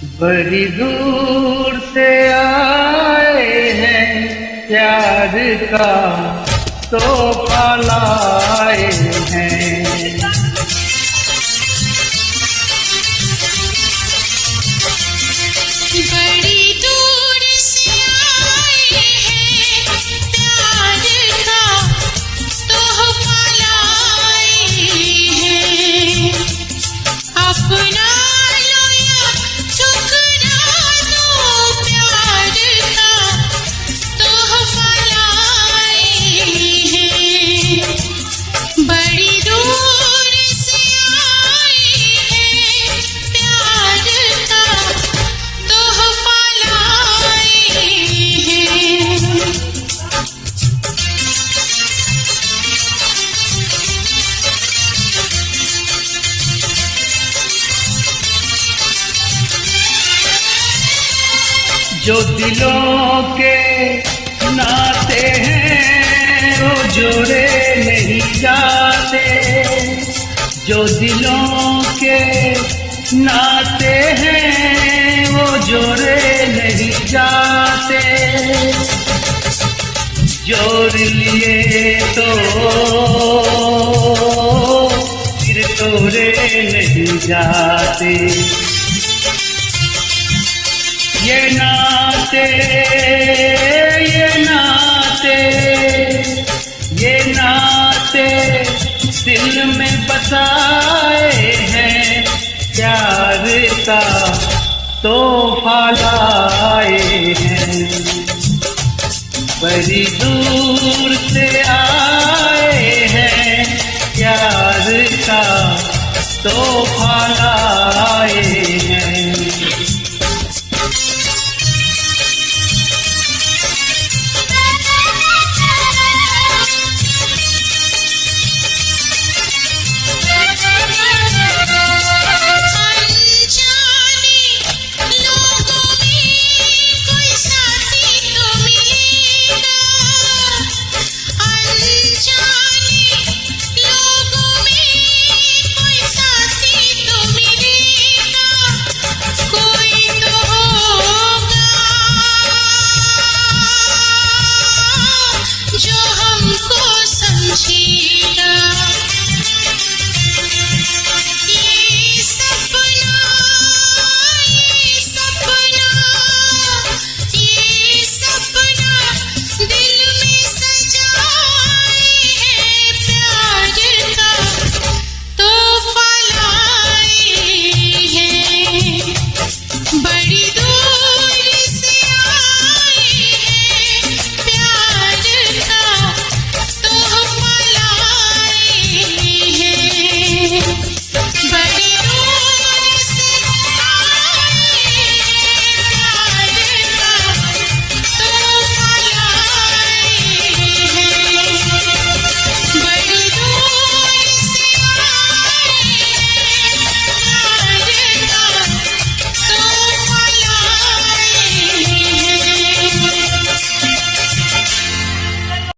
बड़ी दूर से आए हैं, प्यार का तोहफा लाए हैं। बड़ी दूर से आए हैं, प्यार का तोहफा लाए हैं। अपना लो या ठुकरा दो, प्यार का तोहफा लाए हैं। बड़ी दूर से आए हैं, प्यार का तोहफा लाए हैं। जो दिलों के नाते हैं वो जोड़े नहीं जाते। जो दिलों के नाते हैं वो जोड़े नहीं जाते। जोड़ लिए तो फिर तोड़े नहीं जाते। ये नाते ये नाते ये नाते दिल में बसाए हैं, प्यार का तोहफा लाए हैं। बड़ी दूर से आए हैं, प्यार का तोहफा लाए